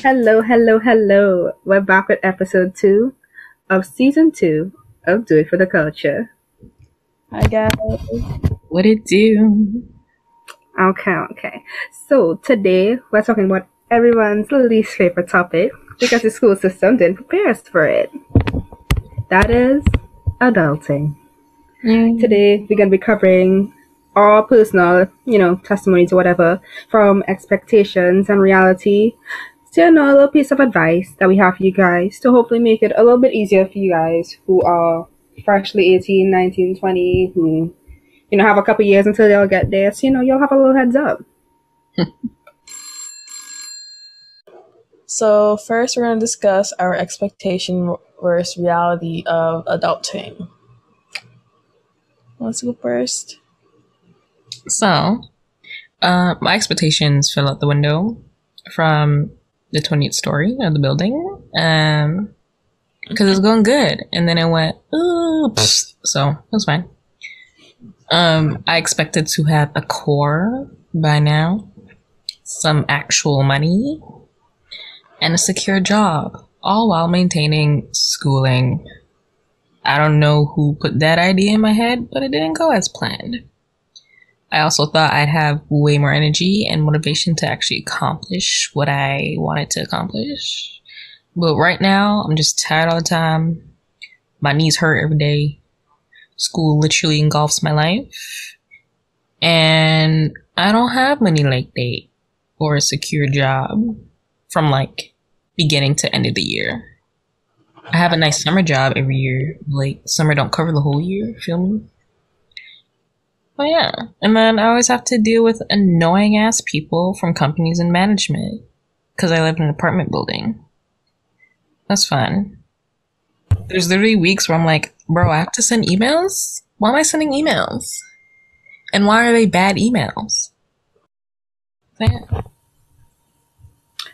Hello, hello, hello. We're back with episode 2 of season 2 of Do It for the Culture. Hi guys. What it do? Okay. So today we're talking about everyone's least favorite topic because the school system didn't prepare us for it. That is adulting. Today we're going to be covering all personal, testimonies or whatever from expectations and reality to a little piece of advice that we have for you guys to hopefully make it a little bit easier for you guys who are freshly 18, 19, 20, who, have a couple years until they'll get there. So, you'll have a little heads up. So first we're going to discuss our expectation versus reality of adulting. Let's go first. So, my expectations fell out the window from the 20th story of the building, because it was going good, and then it went, so it was fine. I expected to have a core by now, some actual money, and a secure job, all while maintaining schooling. I don't know who put that idea in my head, but it didn't go as planned. I also thought I'd have way more energy and motivation to actually accomplish what I wanted to accomplish. But right now, I'm just tired all the time. My knees hurt every day. School literally engulfs my life. And I don't have money like that or a secure job from beginning to end of the year. I have a nice summer job every year. Summer don't cover the whole year, feel me? But yeah, and then I always have to deal with annoying ass people from companies and management because I live in an apartment building. That's fun. There's literally weeks where I'm like, bro, I have to send emails? Why am I sending emails? And why are they bad emails? So yeah.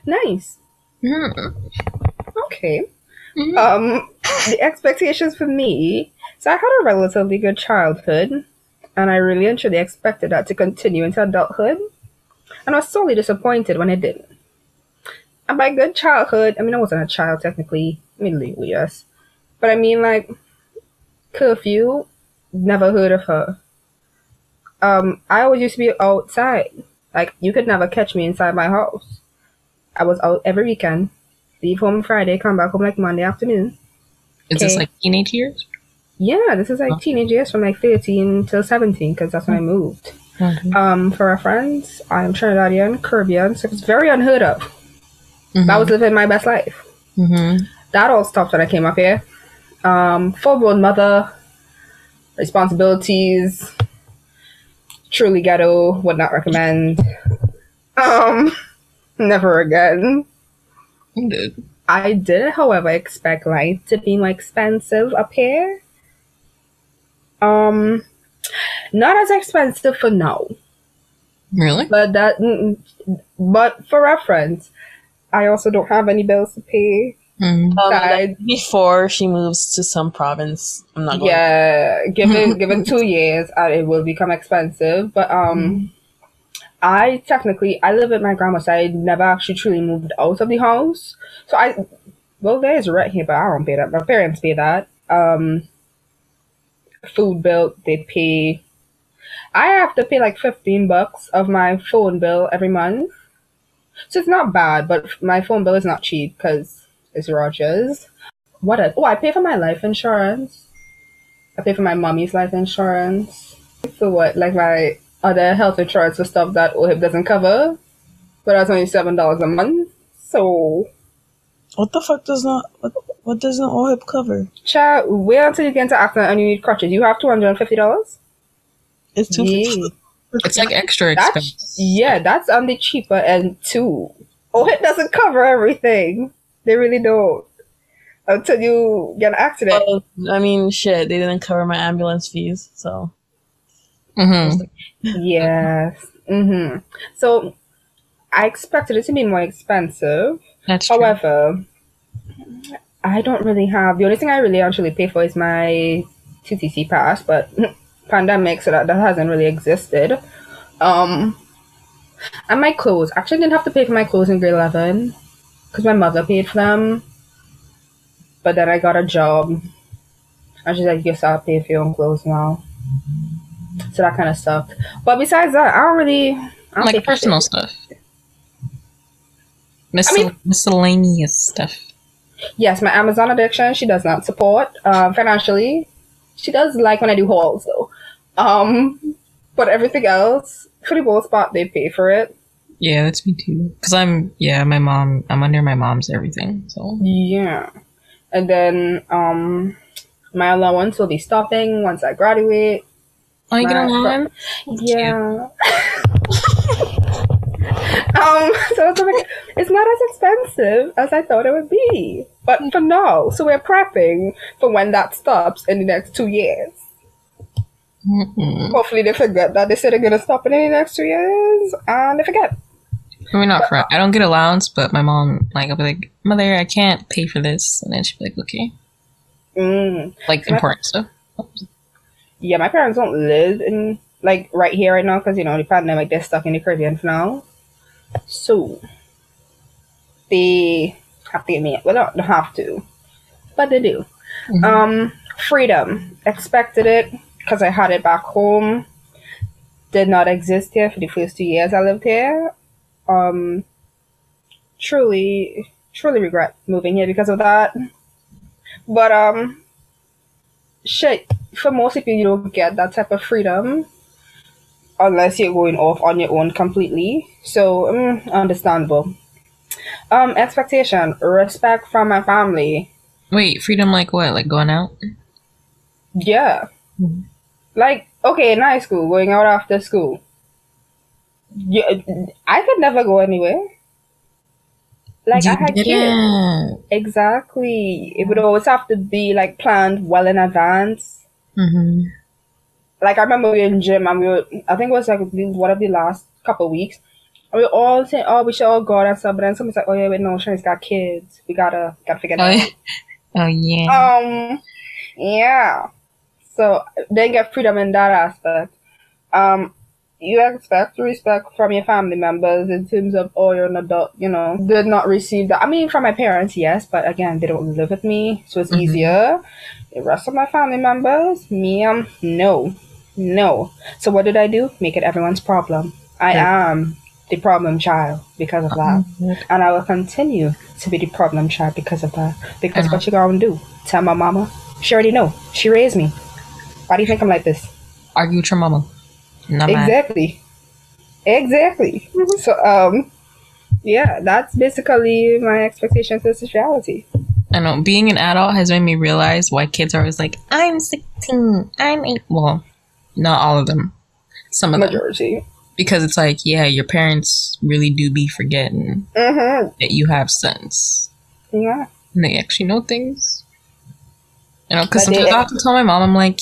Nice. Okay. The expectations for me. So I had a relatively good childhood. And I really and truly expected that to continue into adulthood. And I was sorely disappointed when it didn't. And by good childhood, I wasn't a child technically, legally, yes. But curfew, never heard of her. I always used to be outside. You could never catch me inside my house. I was out every weekend. Leave home Friday, come back home Monday afternoon. Is this teenage years? Yeah, this is teenage years from 13 till 17 because that's when I moved. Okay. For reference, I'm Trinidadian, Caribbean, so it's very unheard of. I was living my best life. That all stopped when I came up here. Full-blown mother, responsibilities, truly ghetto, would not recommend. Never again. I did, however, expect life to be more expensive up here. Not as expensive for now. Really? But for reference, I also don't have any bills to pay. Before she moves to some province, I'm not going. Yeah, given 2 years, it will become expensive. But I live with my grandma, so I never actually truly moved out of the house. So there's rent here, but I don't pay that. My parents pay that. Food bill, they pay. I have to pay $15 of my phone bill every month. So it's not bad, but my phone bill is not cheap because it's Rogers. What else? Oh, I pay for my life insurance. I pay for my mommy's life insurance. For what? My other health insurance for stuff that OHIP doesn't cover. But that's only $7 a month. So what the fuck does not... What doesn't OHIP cover? Chat, wait until you get into accident and you need crutches. You have $250? It's $250. It's extra expense. That's on the cheaper end too. OHIP doesn't cover everything. They really don't. Until you get an accident. Well, shit, they didn't cover my ambulance fees, so. Yes. So, I expected it to be more expensive. That's true. However, I don't really have... The only thing I really actually pay for is my TTC pass, but pandemic, so that hasn't really existed. And my clothes. Actually, I didn't have to pay for my clothes in grade 11. because my mother paid for them, but then I got a job, and she's like, "Yes, I'll pay for your own clothes now." So that kind of stuff. But besides that, I don't Like pay for personal shit. stuff. mean- Miscellaneous stuff. Yes, my Amazon addiction, she does not support financially. She does like when I do hauls though. But everything else, for the most part, they pay for it. Yeah, that's me too. Cause I'm under my mom's everything. So Yeah. And then my allowance will be stopping once I graduate. oh, you get My- along? Yeah. So it's not as expensive as I thought it would be. But for now, so we're prepping for when that stops in the next 2 years. Mm-mm. Hopefully they forget that they said they're gonna stop it in the next 2 years, and they forget. I mean, not for I don't get allowance, but my mom, like, I'll be like, "Mother, I can't pay for this," and then she'll be like, "Okay," like important stuff. Yeah, my parents don't live in like right here right now because the pandemic. They're stuck in the Caribbean for now, so they have to get me. Well, they don't have to, but they do. Mhm. Freedom, expected it because I had it back home. Did not exist here for the first 2 years I lived here. Truly regret moving here because of that. But shit, for most people, you don't get that type of freedom unless you're going off on your own completely. So, understandable. Expectation, respect from my family. Wait, freedom like what? Like going out? Yeah. Mhm. Like, okay, in high school, going out after school. Yeah, I could never go anywhere. Like, I had kids. didn't. Exactly. It would always have to be, like, planned well in advance. Mm-hmm. Like, I remember we were in gym, and I think it was, like, one of the last couple of weeks. And we were all saying, oh, we should all go out and stuff. But then somebody's like, oh, yeah, wait, no, Shani's got kids. We gotta figure Oh, that yeah. out. Oh yeah. Yeah. So they get freedom in that aspect. You expect respect from your family members in terms of, oh, you're an adult, did not receive that. I mean, from my parents, yes, but again, they don't live with me, so it's easier. The rest of my family members, me, no. So what did I do? Make it everyone's problem. I am the problem child because of that. And I will continue to be the problem child because of that. Because what you gonna do? Tell my mama? She already know. She raised me. Why do you think I'm like this? Argue with your mama. Not mad. Exactly. So, yeah, that's basically my expectations of reality. I know. Being an adult has made me realize why kids are always like, I'm 16, I'm 8. Well, not all of them. Some of them. Majority. Because it's like, yeah, your parents really do be forgetting that you have sense. Yeah. And they actually know things. Because But sometimes I have to tell my mom, I'm like,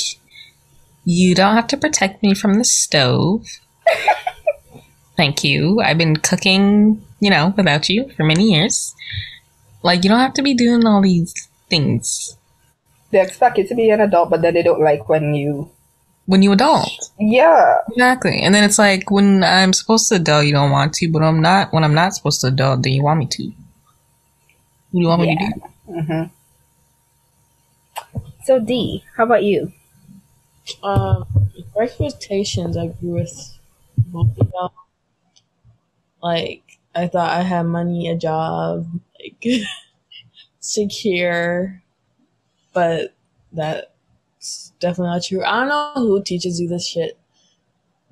you don't have to protect me from the stove. Thank you. I've been cooking, without you for many years. Like, you don't have to be doing all these things. They expect you to be an adult, but then they don't like when you adult. Yeah. Exactly. And then it's like, when I'm supposed to adult, you don't want to, but when I'm not supposed to adult, then you want me to. What do you want me to do? Mm-hmm. So D, how about you? For expectations, I agree with both of y'all. Like, I thought I had money, a job, like, secure, but that's definitely not true. I don't know who teaches you this shit.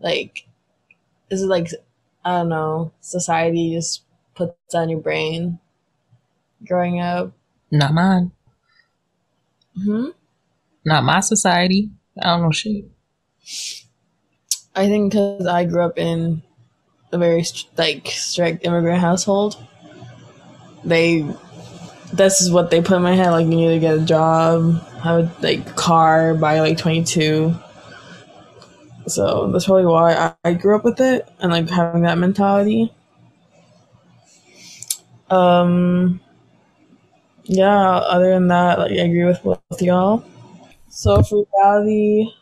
Like, is it like, I don't know, society just puts on your brain growing up? Not mine. Not my society. I don't know shit. I think because I grew up in a very strict immigrant household, this is what they put in my head. Like, you need to get a job, have a car by 22. So that's probably why I grew up with it and having that mentality. Yeah. Other than that, I agree with both y'all. So for reality,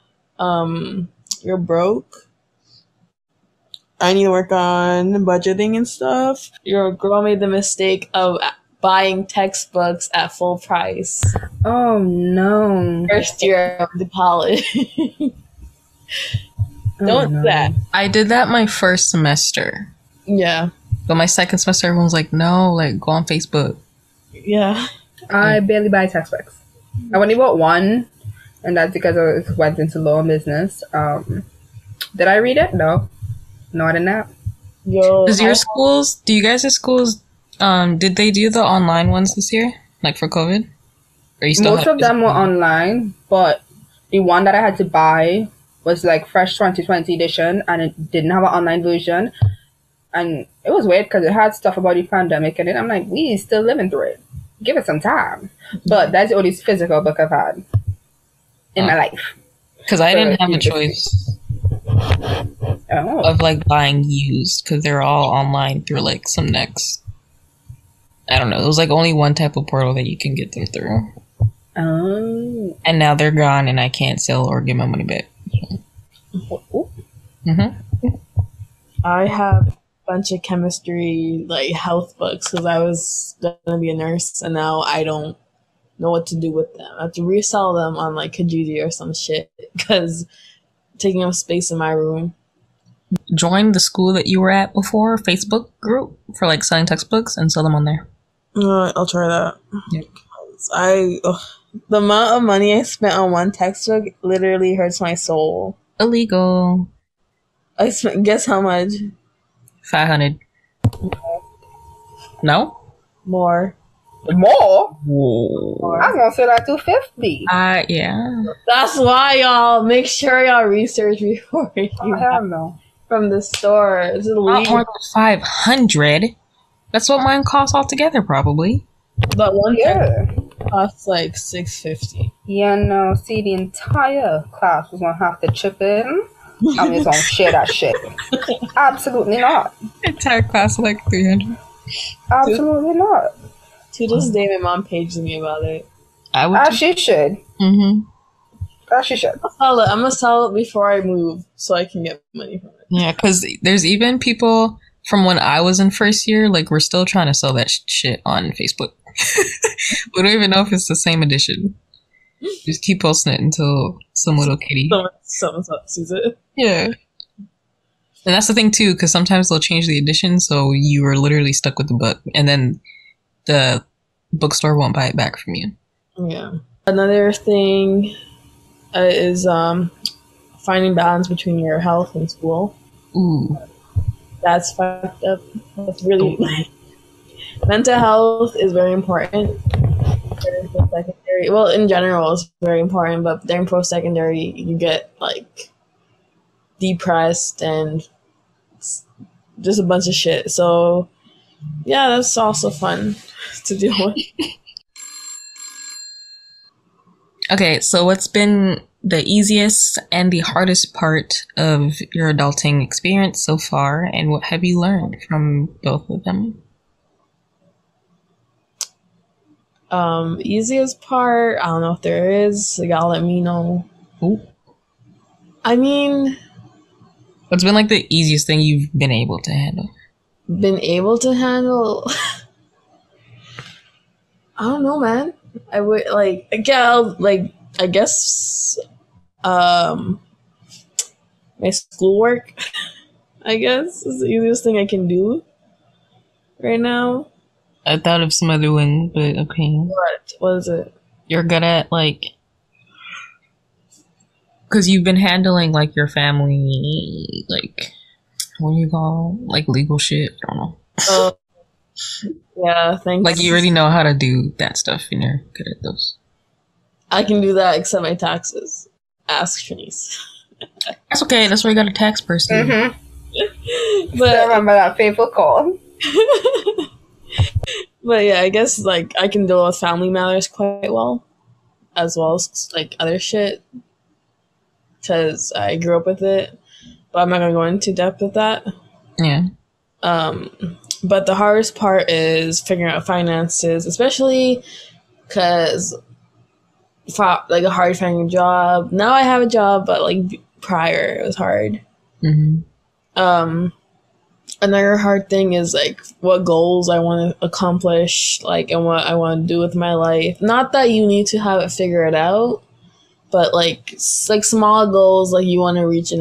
you're broke. I need to work on budgeting and stuff. Your girl made the mistake of buying textbooks at full price. Oh no. First year of the college. Don't do that. I did that my first semester. Yeah. But my second semester, everyone was like, no, like, go on Facebook. Yeah. I barely buy textbooks. I only bought one, and that's because I went into law and business. Did I read it? No. No, I did not. Yo, Does your schools, do you guys' schools, did they do the online ones this year? Like for COVID? Or you still Most have of them were online, but the one that I had to buy was like Fresh 2020 edition, and it didn't have an online version. And it was weird because it had stuff about the pandemic in it. I'm like, we still living through it. Give it some time. But that's the only physical book I've had in my life. Because I didn't have a choice of like buying used because they're all online through like some next. I don't know. It was like only one type of portal that you can get them through. Oh. And now they're gone and I can't sell or get my money back. I have a bunch of chemistry, like health books, because I was gonna be a nurse, and now I don't know what to do with them. I have to resell them on like Kijiji or some shit because taking up space in my room. Join the school that you were at before, Facebook group for like selling textbooks and sell them on there. I'll try that. Yep. The amount of money I spent on one textbook literally hurts my soul. Illegal. I spent, guess how much? 500. No? More. More? I was gonna say like 250. Yeah. That's why y'all make sure y'all research before you hell no. From the store. It's Not more than 500. That's what mine costs altogether, probably. But one Yeah. costs like $6.50. Yeah, no. See, the entire class was gonna have to chip in. I'm just gonna share that shit. Absolutely not. Entire class like 300. Absolutely not. To this day, my mom pages me about it. I would. As she should. Mm-hmm. As she should. I'm gonna sell it before I move so I can get money from it. Yeah, because there's even people from when I was in first year, like, we're still trying to sell that shit on Facebook. We don't even know if it's the same edition. Just keep posting it until some little kitty. Someone sees it. Yeah. And that's the thing, too, because sometimes they'll change the edition, so you are literally stuck with the book. And then the bookstore won't buy it back from you. Yeah. Another thing is finding balance between your health and school. Ooh. That's fucked up. That's really... Mental health is very important. During post-secondary, well, in general, it's very important, but during post-secondary, you get, like, depressed and just a bunch of shit. So, yeah, that's also fun to deal with. Okay, so what's been the easiest and the hardest part of your adulting experience so far, and what have you learned from both of them? Easiest part, I don't know if there is, so y'all let me know. Ooh. I mean, What's been like the easiest thing you've been able to handle? been able to handle. I don't know, man. I would like, I guess, my schoolwork, I guess, is the easiest thing I can do right now. I thought of some other one, but okay. What is it? You're good at, like, because you've been handling, like, your family, like, what do you call, like, legal shit? I don't know. Yeah, thanks. Like, you already know how to do that stuff, and you're good at those. I can do that except my taxes. Ask Shanice. That's okay. That's why you got a tax person. Mm-hmm. But I remember that fateful call. But yeah, I guess like I can deal with family matters quite well as like other shit because I grew up with it. But I'm not gonna go into depth with that. Yeah. But the hardest part is figuring out finances, especially because like a hard finding a job. Now I have a job, but like prior it was hard. Mm-hmm. another hard thing is like what goals I want to accomplish, like, and what I want to do with my life. Not that you need to have it figured out, but like small goals like you want to reach in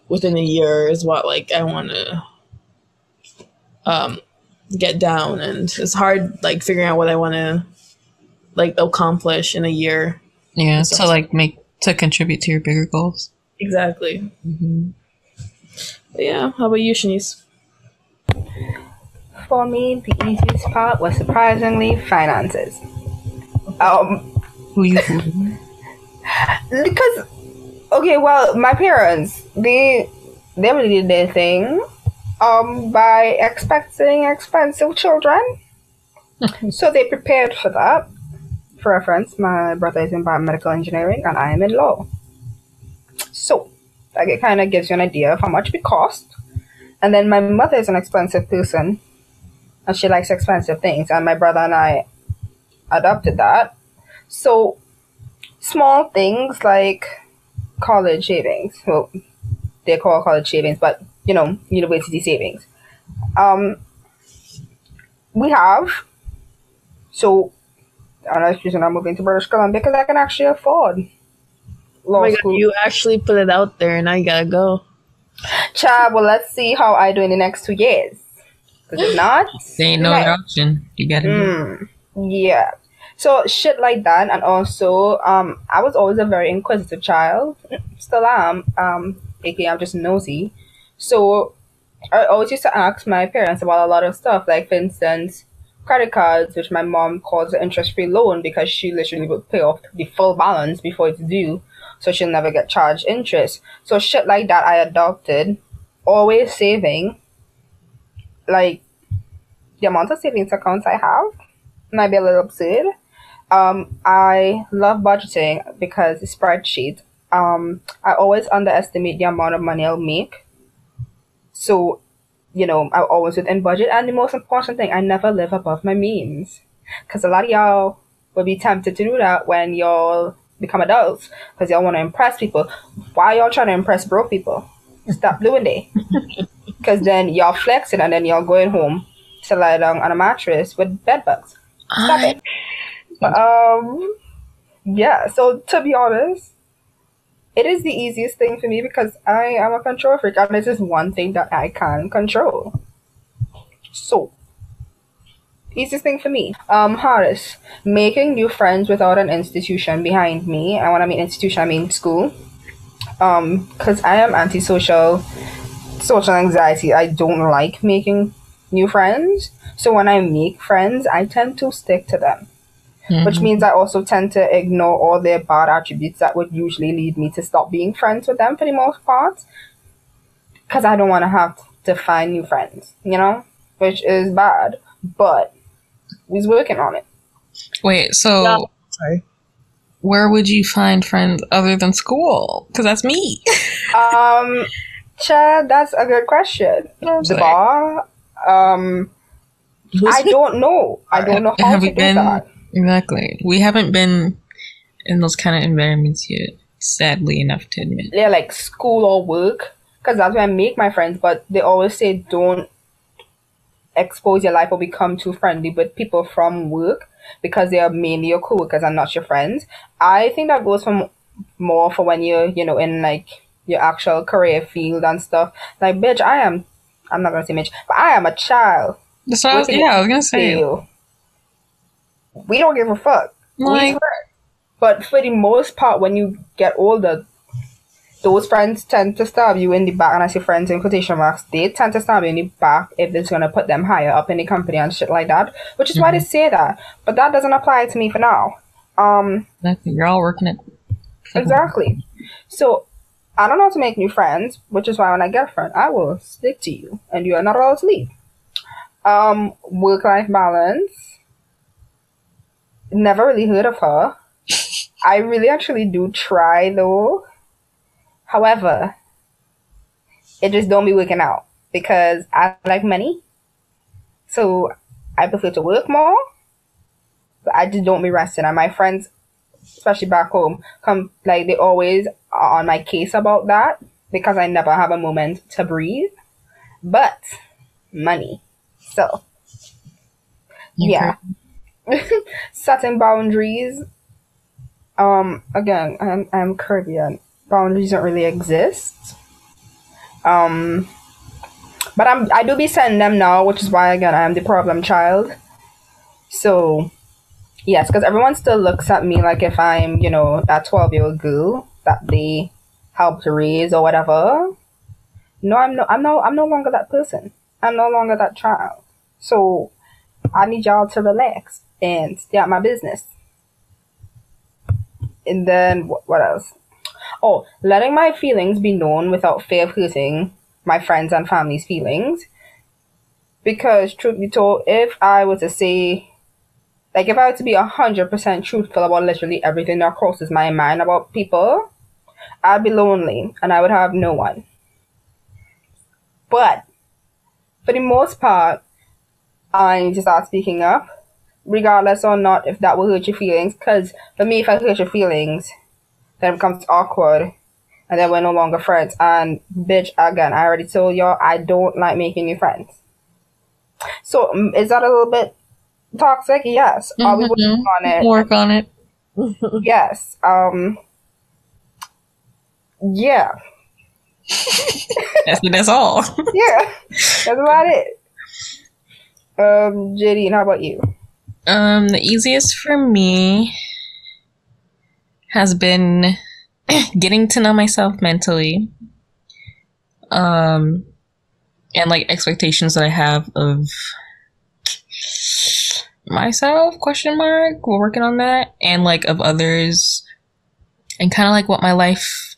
within a year is what like I want to get down, and it's hard like figuring out what I want to like accomplish in a year. Yeah, so like to contribute to your bigger goals. Exactly. Mm-hmm. Yeah, how about you, Shanice? For me, the easiest part was surprisingly finances. Who you fooling? Because, okay, well, my parents, they really did their thing by expecting expensive children. So they prepared for that. For reference, my brother is in biomedical engineering and I am in law. So, like, it kind of gives you an idea of how much it cost. And then my mother is an expensive person and she likes expensive things, and my brother and I adopted that. So, small things like college savings. Well, they call college savings, but university savings. We have. So, I'm not choosing I'm moving to British Columbia because I can actually afford law school. God, you actually put it out there, and now you gotta go. Child, well, let's see how I do in the next 2 years. Because if not, there ain't no other option. You gotta do. Yeah. So shit like that, and also, I was always a very inquisitive child. Still am. aka I'm just nosy. So I always used to ask my parents about a lot of stuff, like for instance, credit cards, which my mom calls an interest-free loan because she literally would pay off the full balance before it's due, so she'll never get charged interest. So shit like that I adopted. Always saving. Like, the amount of savings accounts I have might be a little absurd. I love budgeting because the spreadsheet. I always underestimate the amount of money I'll make. So, I always within budget. And the most important thing, I never live above my means. Because a lot of y'all will be tempted to do that when y'all become adults. Because y'all want to impress people. Why y'all trying to impress broke people? Stop doing that. Because then y'all flexing and then y'all going home to lie down on a mattress with bed bugs. Stop it. Yeah, so to be honest, it is the easiest thing for me because I am a control freak and this is one thing that I can control. So, easiest thing for me. Hardest, making new friends without an institution behind me. And when I mean institution, I mean school. Because I am antisocial, social anxiety. I don't like making new friends. So when I make friends, I tend to stick to them. Which means I also tend to ignore all their bad attributes that would usually lead me to stop being friends with them for the most part. Because I don't want to have to find new friends, which is bad. But we's working on it. Wait, so Sorry. Where would you find friends other than school? Because that's me. Chad, that's a good question. The bar, I don't know. I don't know how to do that. Exactly. We haven't been in those kind of environments yet, sadly enough to admit. Yeah, like school or work, because that's where I make my friends, but they always say don't expose your life or become too friendly with people from work because they are mainly your co-workers and not your friends. I think that goes more for when you're, in like your actual career field and stuff. Like, bitch, I'm not going to say bitch, but I am a child. That's what I was going to say. We don't give a fuck. But for the most part, when you get older, those friends tend to stab you in the back, and I say friends in quotation marks, they tend to stab you in the back if it's going to put them higher up in the company and shit like that, which is why they say that. But that doesn't apply to me for now. Exactly. You're all working it. Exactly. So, I don't know how to make new friends, which is why when I get a friend, I will stick to you, and you are not allowed to leave. Work-life balance. Never really heard of her. I really actually do try though. However, it just don't be working out because I like money. So I prefer to work more. But I just don't be resting. And my friends, especially back home, they always are on my case about that because I never have a moment to breathe. But money. So, Okay. yeah. Setting boundaries. Again, I'm Caribbean. Boundaries don't really exist. But I do be setting them now, which is why again I am the problem child. So yes, because everyone still looks at me like if I'm, that 12-year-old girl that they helped raise or whatever. No, I'm no longer that person. I'm no longer that child. So I need y'all to relax and stay out my business. And then what else? Oh, letting my feelings be known without fear of hurting my friends and family's feelings. Because truth be told, if I were to say, like, if I were to be 100% truthful about literally everything that crosses my mind about people, I'd be lonely and I would have no one. But for the most part, I need to start speaking up, regardless or not if that will hurt your feelings. Because for me, if I hurt your feelings, then it becomes awkward, and then we're no longer friends. And bitch, again, I already told y'all I don't like making new friends. So is that a little bit toxic? Yes. Are we working on it? Work on it. Yes. Yeah. That's all. Yeah. That's about it. JD, how about you? The easiest for me has been getting to know myself mentally. And like expectations that I have of myself, ? We're working on that. And like of others, and kind of like what my life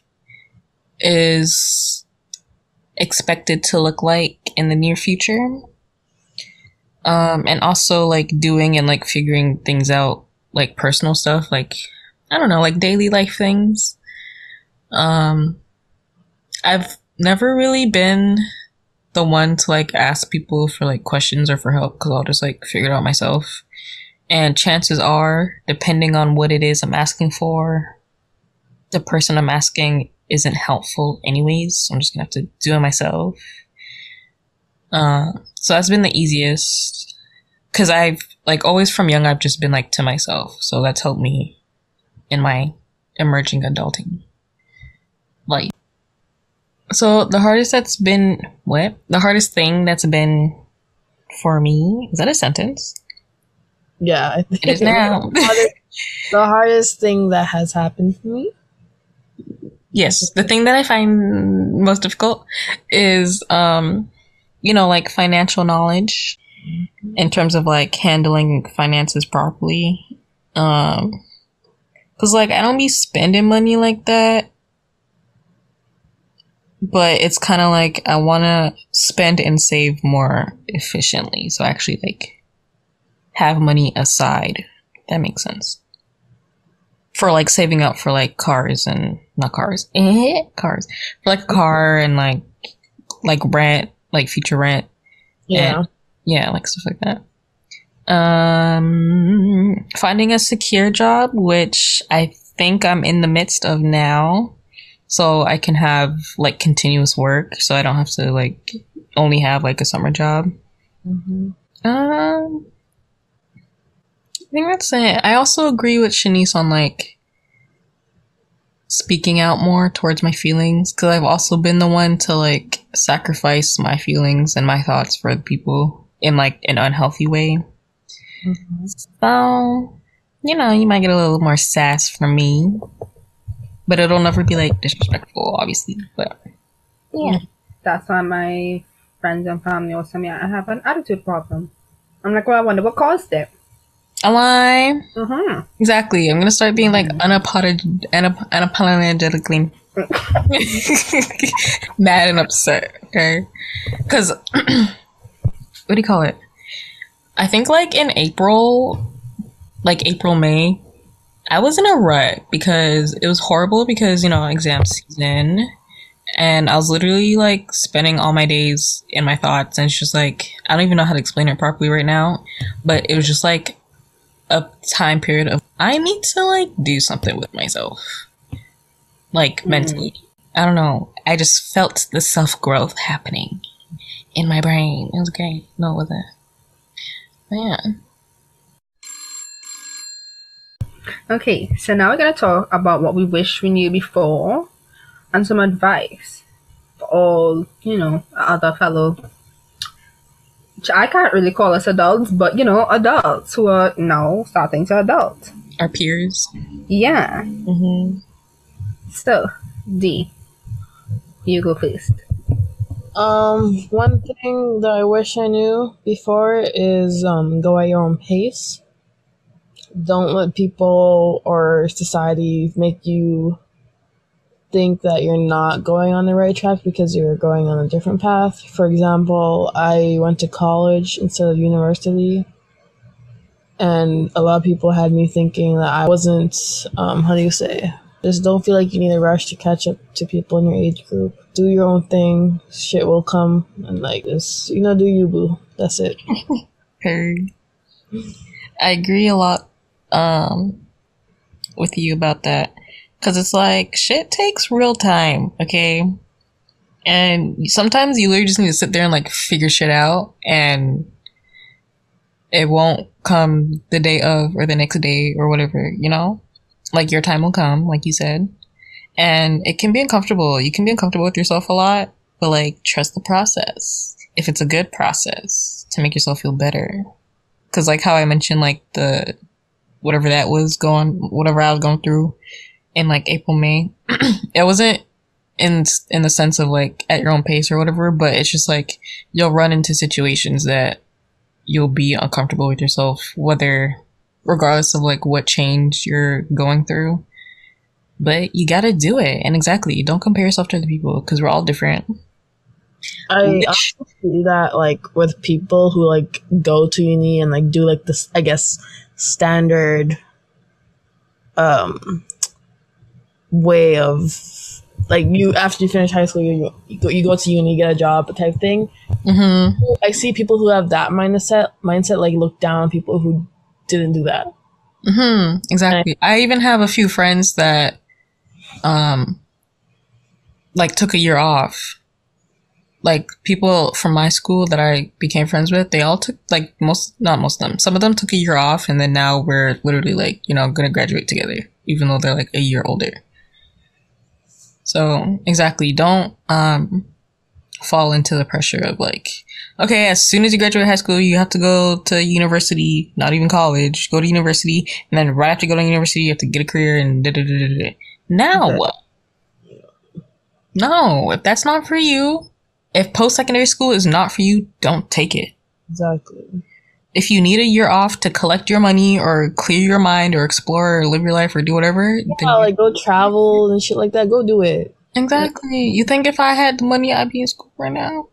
is expected to look like in the near future. And also like doing and like figuring things out, like personal stuff, like I don't know, like daily life things. I've never really been the one to like ask people for like questions or for help, because I'll just like figure it out myself. And chances are, depending on what it is I'm asking for, the person I'm asking isn't helpful anyways, so I'm just gonna have to do it myself. So that's been the easiest, because I've like always from young I've just been like to myself, so that's helped me in my emerging adulting life. So the hardest thing that's been for me, is that a sentence? Yeah, I think It is now. The hardest thing that has happened to me. Yes, the thing that I find most difficult is like financial knowledge in terms of like handling finances properly. Cause like I don't be spending money like that, but it's kind of like I want to spend and save more efficiently. So I actually like have money aside. If that makes sense. For like saving up for like cars and not cars, cars for like a car and like rent, like future rent. Yeah. And, yeah, like stuff like that. Finding a secure job, which I think I'm in the midst of now, so I can have like continuous work, so I don't have to like only have like a summer job. I think that's it. I also agree with Shanice on like speaking out more towards my feelings, because I've also been the one to like sacrifice my feelings and my thoughts for the people in like an unhealthy way. So, you might get a little more sass from me, but it'll never be like disrespectful, obviously. But yeah, That's why my friends and family also tell me I have an attitude problem. I'm like, well, I wonder what caused it. am I? Mm-hmm. Exactly. I'm gonna start being like unapologetically mad and upset. Okay, because what do you call it? I think like in April, May, I was in a rut because it was horrible because exam season, and I was literally like spending all my days in my thoughts, and it's just like I don't even know how to explain it properly right now, but it was just like a time period of I need to like do something with myself, like mentally. I don't know. I just felt the self-growth happening, in my brain. It was great. No, it wasn't. But yeah. Okay, so now we're gonna talk about what we wish we knew before and some advice for all, other fellow. I can't really call us adults, but adults who are now starting to adult. Our peers. Yeah. Mm-hmm. So, D, you go first. One thing that I wish I knew before is go at your own pace. Don't let people or society make you think that you're not going on the right track because you're going on a different path. For example, I went to college instead of university, and a lot of people had me thinking that I wasn't, how do you say, just don't feel like you need a rush to catch up to people in your age group. Do your own thing, shit will come, and like this, do you, boo. That's it. Heard. I agree a lot with you about that. Because it's like, shit takes real time, okay? And sometimes you literally just need to sit there and like figure shit out, and it won't come the day of or the next day or whatever, Like your time will come, like you said. And it can be uncomfortable. You can be uncomfortable with yourself a lot, but like trust the process. If it's a good process to make yourself feel better. Because like how I mentioned, like whatever I was going through in like April, May, it wasn't in the sense of like at your own pace or whatever, but it's just like you'll run into situations that you'll be uncomfortable with yourself, regardless of like what change you're going through. But you gotta do it. And exactly, don't compare yourself to other people because we're all different. I also see that like with people who like go to uni and like do like this, I guess, standard way of like you after you finish high school you go to uni, get a job type thing. Mm-hmm. I see people who have that mindset like look down on people who didn't do that. Mm-hmm. Exactly. I even have a few friends that like took a year off. Like people from my school that I became friends with, they all took like not most of them. Some of them took a year off, and then now we're literally like, gonna graduate together, even though they're like a year older. So exactly, don't fall into the pressure of like, okay, as soon as you graduate high school, you have to go to university, not even college, go to university, and then right after you go to university, you have to get a career and da-da-da-da-da. Now what? No, if that's not for you, if post-secondary school is not for you, don't take it. Exactly. If you need a year off to collect your money or clear your mind or explore or live your life or do whatever, yeah, like go travel and shit like that, go do it. Exactly. You think if I had the money, I'd be in school right now?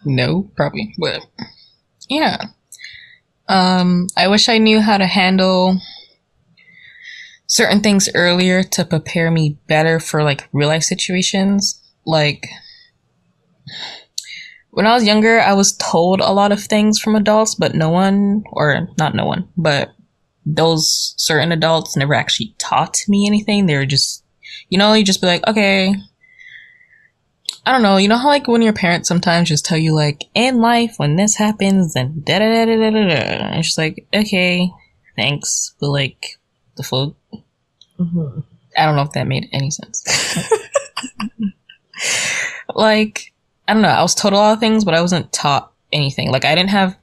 No, probably. But yeah. I wish I knew how to handle certain things earlier to prepare me better for like real life situations. Like when I was younger, I was told a lot of things from adults, but but those certain adults never actually taught me anything. They were just, you just be like, okay, I don't know. You know how like when your parents sometimes just tell you like, in life, when this happens, then da da da da da da. And it's just like, okay, thanks, but like, the fuck? Mm-hmm. I don't know if that made any sense. Like, I don't know. I was told a lot of things, but I wasn't taught anything. Like, I didn't have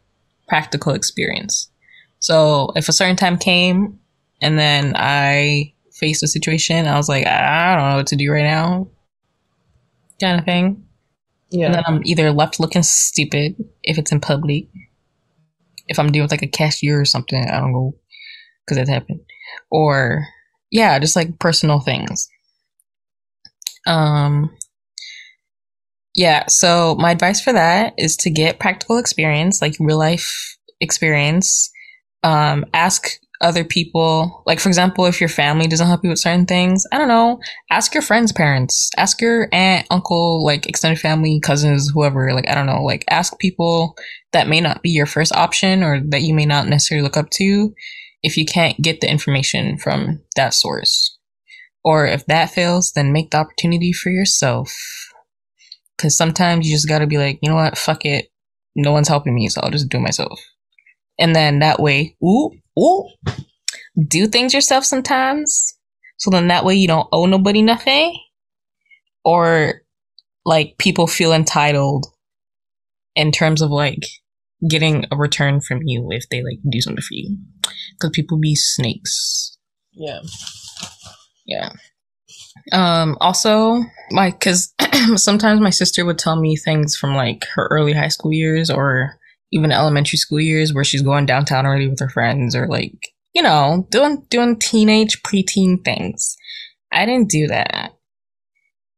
practical experience. So if a certain time came and then I faced a situation, I was like, I don't know what to do right now. Kind of thing. Yeah. And then I'm either left looking stupid if it's in public. If I'm dealing with like a cashier or something, I don't know, because that happened. Or, yeah, just like personal things. Yeah, so my advice for that is to get practical experience, like real life experience. Ask other people, like for example, if your family doesn't help you with certain things, I don't know, ask your friends' parents, ask your aunt, uncle, like extended family, cousins, whoever, like I don't know, like ask people that may not be your first option or that you may not necessarily look up to if you can't get the information from that source. Or if that fails, then make the opportunity for yourself. Because sometimes you just gotta be like, you know what, fuck it. No one's helping me, so I'll just do it myself. And then that way, do things yourself sometimes. So then that way you don't owe nobody nothing. Or like people feel entitled in terms of like getting a return from you if they like do something for you. Because people be snakes. Yeah. Yeah. Also, like, because sometimes my sister would tell me things from like her early high school years or even elementary school years where she's going downtown already with her friends or like, you know, doing teenage, preteen things. I didn't do that.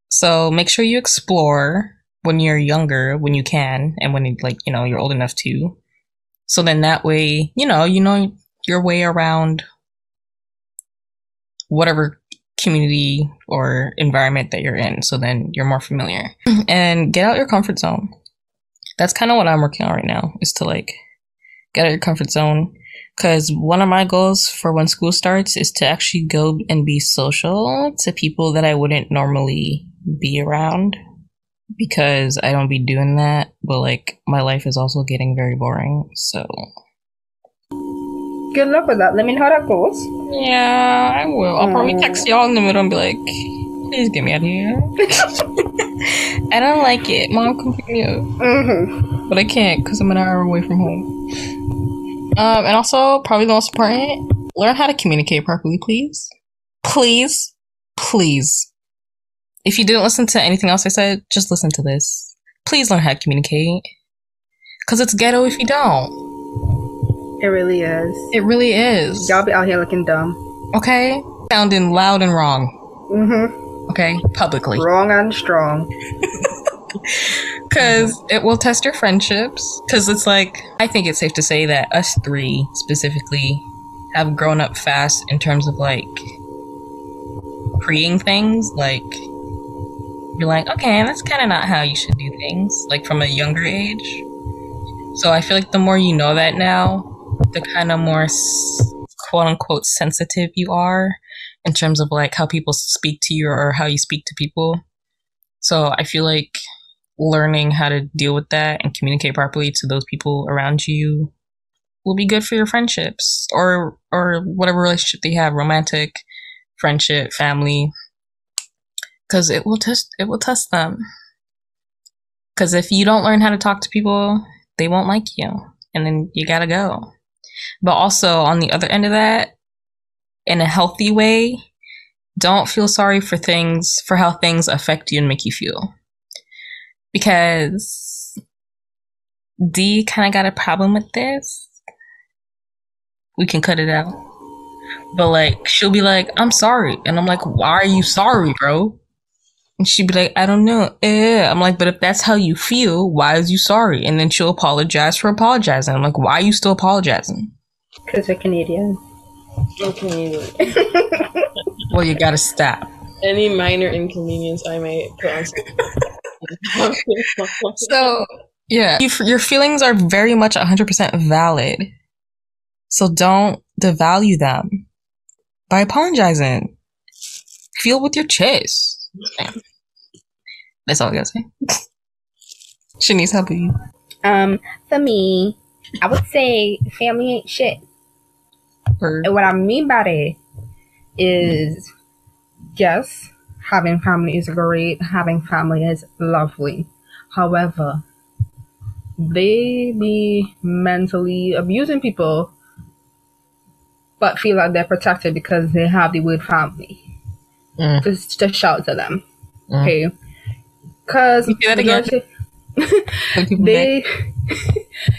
So make sure you explore when you're younger, when you can, and when like, you know, you're old enough to. So then that way, you know your way around whatever community or environment that you're in. So then you're more familiar. And get out your comfort zone. That's kind of what I'm working on right now, is to like get out your comfort zone. Because one of my goals for when school starts is to actually go and be social to people that I wouldn't normally be around. Because I don't be doing that. But like my life is also getting very boring. So good luck with that. Let me know how that goes. yeah, I will. I'll probably text y'all in the middle and be like, please get me out of here. I don't like it. Mom, come pick me up. But I can't because I'm an hour away from home. And also, probably the most important, learn how to communicate properly, please. Please. Please. If you didn't listen to anything else I said, just listen to this. Please learn how to communicate. Because it's ghetto if you don't. It really is. It really is. Y'all be out here looking dumb. Okay? Sounding loud and wrong. Mm-hmm. Okay? Publicly. Wrong and strong. Because it will test your friendships. Because it's like, I think it's safe to say that us three specifically have grown up fast in terms of like freeing things. Like, you're like, okay, that's kind of not how you should do things. Like from a younger age. So I feel like the more you know that now, the kind of more quote unquote sensitive you are in terms of like how people speak to you or how you speak to people. So I feel like learning how to deal with that and communicate properly to those people around you will be good for your friendships or whatever relationship they have, romantic, friendship, family, because it will test them. Because if you don't learn how to talk to people, they won't like you, and then you gotta go. But also, on the other end of that, in a healthy way, don't feel sorry for how things affect you and make you feel. Because D kind of got a problem with this. We can cut it out. But like, she'll be like, I'm sorry. And I'm like, why are you sorry, bro? And she'd be like, I don't know. I'm like, but if that's how you feel, why is you sorry? And then she'll apologize for apologizing. I'm like, why are you still apologizing? Because we're Canadian. I'm Canadian. Well, you gotta stop. Any minor inconvenience I may put on. So, yeah. Your feelings are very much 100% valid. So don't devalue them by apologizing. Feel with your chest. That's all I gotta say. Shanice, how about you? For me, I would say family ain't shit. And what I mean by that is, yes, having family is great. Having family is lovely. However, they be mentally abusing people, but feel like they're protected because they have the word family. Just to shout to them. Okay? Because they,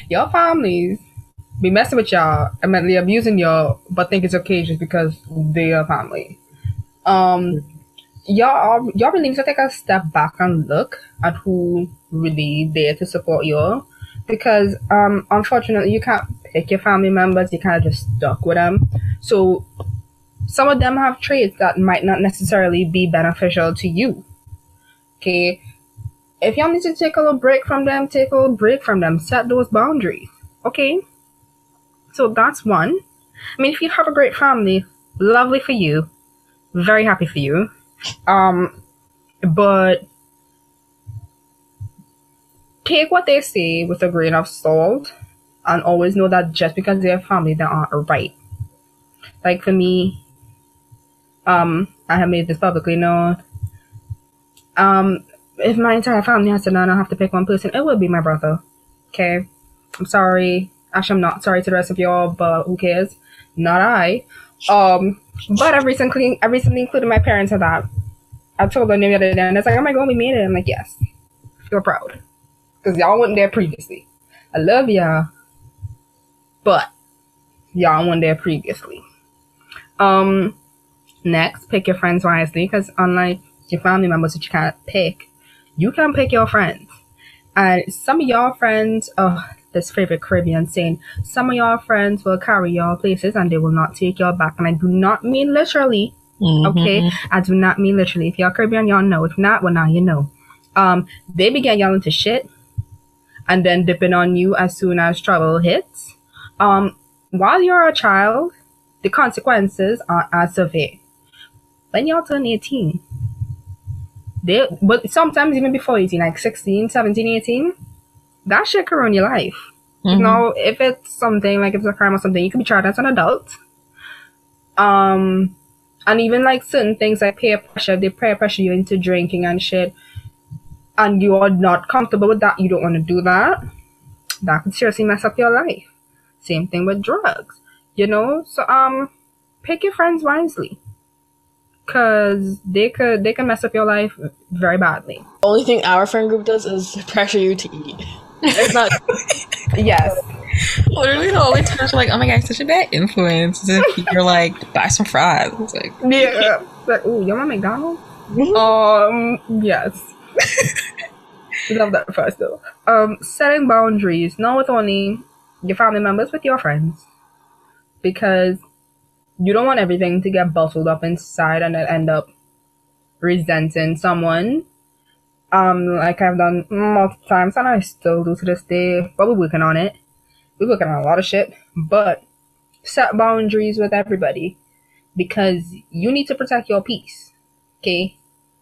your families be messing with y'all and mentally abusing y'all, but think it's okay just because they are family. Y'all really need to take a step back and look at who really there to support you, because unfortunately you can't pick your family members. You kind of just stuck with them. So some of them have traits that might not necessarily be beneficial to you. Okay, if y'all need to take a little break from them, take a little break from them. Set those boundaries. Okay, so that's one. I mean, if you have a great family, lovely for you, very happy for you. But take what they say with a grain of salt, and always know that just because they're family, they aren't right. Like for me, I have made this publicly known. If my entire family has to learn, I have to pick one person, it would be my brother. Okay? I'm sorry. Actually, I'm not sorry to the rest of y'all, but who cares? Not I. But I've recently included my parents in that. I told them the other day, and it's like, oh my god, we made it. I'm like, yes. Feel proud. Because y'all weren't there previously. I love y'all. But y'all weren't there previously. Next, pick your friends wisely, because unlike your family members that you can't pick, you can pick your friends. And some of your friends, this favorite Caribbean saying, some of your friends will carry your places and they will not take you back. And I do not mean literally. Okay? I do not mean literally. If you're Caribbean, y'all know. If not, well, now you know. They begin yelling to shit and then dipping on you as soon as trouble hits. While you're a child, the consequences are as severe. When y'all turn 18, but sometimes even before 18, like 16, 17, 18, that shit can ruin your life. You know, if it's something, like if it's a crime or something, you can be charged as an adult. And even like certain things like peer pressure, they peer pressure you into drinking and shit, and you are not comfortable with that, you don't want to do that, that could seriously mess up your life. Same thing with drugs, you know? So, pick your friends wisely. Because they can mess up your life very badly. The only thing our friend group does is pressure you to eat. It's not. Yes. Literally the only times we're like, oh my god, such a bad influence. You're like, buy some fries. It's like, yeah. It's like, ooh, you want McDonald's? Yes. Love that first though. Setting boundaries, not with only your family members, with your friends. Because you don't want everything to get bottled up inside and then end up resenting someone. Like I've done multiple times, and I still do to this day, but we're working on it. We're working on a lot of shit. But set boundaries with everybody, because you need to protect your peace. Okay?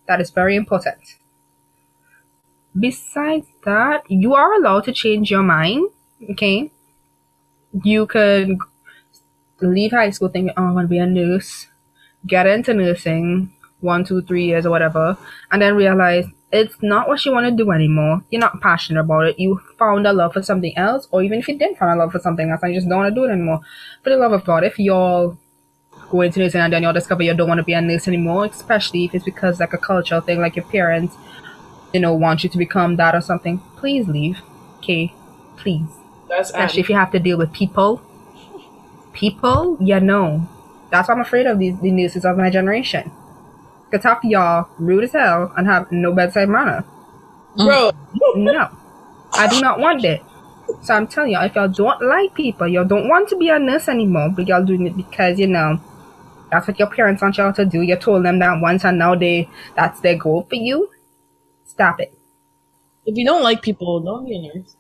That is very important. Besides that, you are allowed to change your mind. Okay? You could leave high school thinking, oh, I want to be a nurse, get into nursing 1, 2, 3 years or whatever, and then realize it's not what you want to do anymore. You're not passionate about it. You found a love for something else, or even if you didn't find a love for something else and you just don't want to do it anymore. For the love of God, if you're going to nursing and then you'll discover you don't want to be a nurse anymore, especially if it's because like a cultural thing, like your parents, you know, want you to become that or something, please leave. Okay? Please. Especially if you have to deal with people, you know. That's why I'm afraid of the nurses of my generation. Because half of y'all rude as hell and have no bedside manner. Bro. No. I do not want that. So I'm telling y'all, if y'all don't like people, y'all don't want to be a nurse anymore, but y'all doing it because, you know, that's what your parents want y'all to do. You told them that once and now that's their goal for you. Stop it. If you don't like people, don't be a nurse.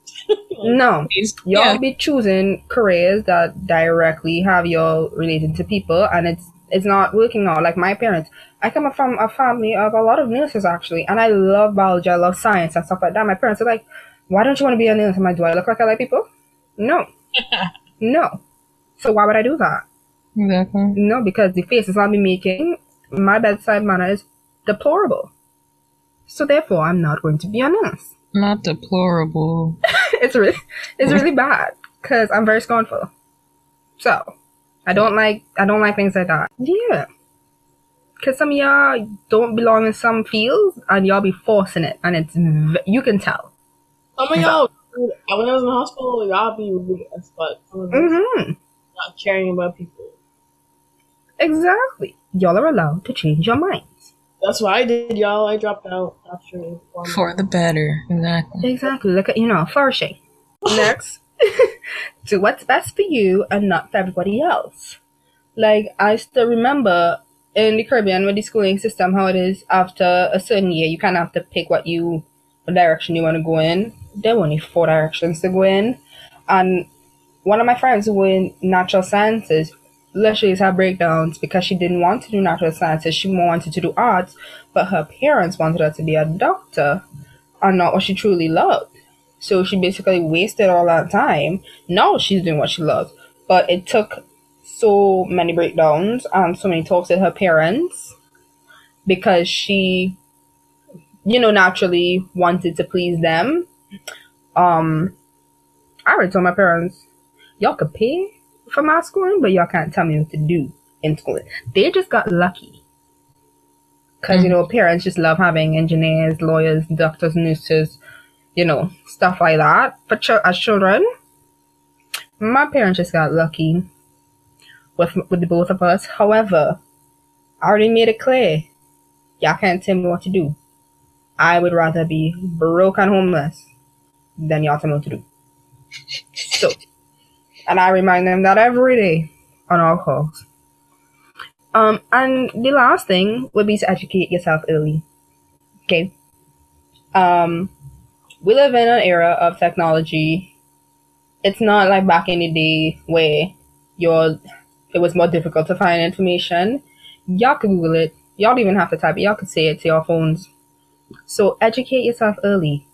No. Y'all be choosing careers that directly have y'all related to people, and it's not working out. Like my parents, I come from a family of a lot of nurses actually, and I love biology, I love science and stuff like that. My parents are like, why don't you want to be a nurse? I'm like, do I look like I like people? No. No. So why would I do that? Exactly. No, because the faces I'll be making, my bedside manner is deplorable. So therefore, I'm not going to be a nurse. Not deplorable. It's really bad because I'm very scornful. So I don't like things like that. Yeah, because some of y'all don't belong in some fields and y'all be forcing it, and you can tell. Some of y'all, when I was in the hospital, y'all be rude as fuck. Not caring about people. Exactly. Y'all are allowed to change your minds. That's what I did, y'all. I dropped out after for the better. Exactly. Look at, flourishing. Next, do what's best for you and not for everybody else. Like, I still remember in the Caribbean with the schooling system, how it is after a certain year, you kind of have to pick what direction you want to go in. There were only 4 directions to go in. And one of my friends who were in natural sciences literally had breakdowns because she didn't want to do natural sciences. She more wanted to do arts, but her parents wanted her to be a doctor and not what she truly loved. So she basically wasted all that time. Now she's doing what she loves. But it took so many breakdowns and so many talks with her parents because she, naturally wanted to please them. I already told my parents, y'all could pay for my schooling, but y'all can't tell me what to do in schooling. They just got lucky. Because, parents just love having engineers, lawyers, doctors, nurses, stuff like that. But as children, my parents just got lucky with the both of us. However, I already made it clear. Y'all can't tell me what to do. I would rather be broke and homeless than y'all tell me what to do. So, and I remind them that every day on all calls. And the last thing would be to educate yourself early. Okay. We live in an era of technology. It's not like back in the day where it was more difficult to find information. Y'all could Google it. Y'all don't even have to type it. Y'all could say it to your phones. So educate yourself early,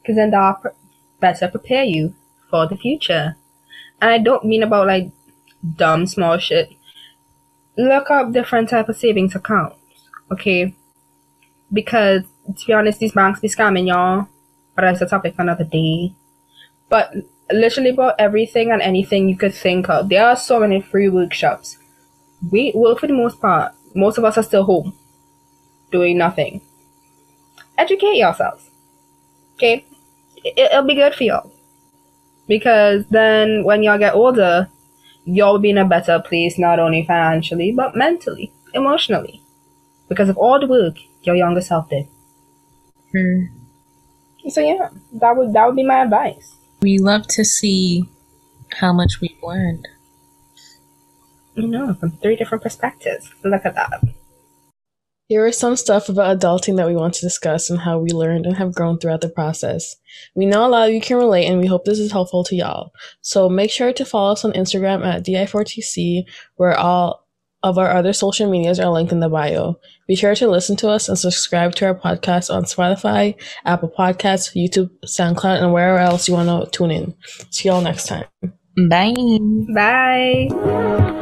because then that'll better prepare you for the future. And I don't mean about like dumb small shit. Look up different type of savings accounts, okay? Because to be honest, these banks be scamming y'all. But that's a topic for another day. But literally about everything and anything you could think of. There are so many free workshops. Well, for the most part, most of us are still home, doing nothing. Educate yourselves, okay? It'll be good for y'all. Because then when y'all get older, y'all will be in a better place, not only financially, but mentally, emotionally. Because of all the work your younger self did. So yeah, that would be my advice. We love to see how much we've learned. From 3 different perspectives. Look at that. Here is some stuff about adulting that we want to discuss and how we learned and have grown throughout the process. We know a lot of you can relate, and we hope this is helpful to y'all. So make sure to follow us on Instagram at DI4TC, where all of our other social medias are linked in the bio. Be sure to listen to us and subscribe to our podcast on Spotify, Apple Podcasts, YouTube, SoundCloud, and wherever else you want to tune in. See y'all next time. Bye. Bye.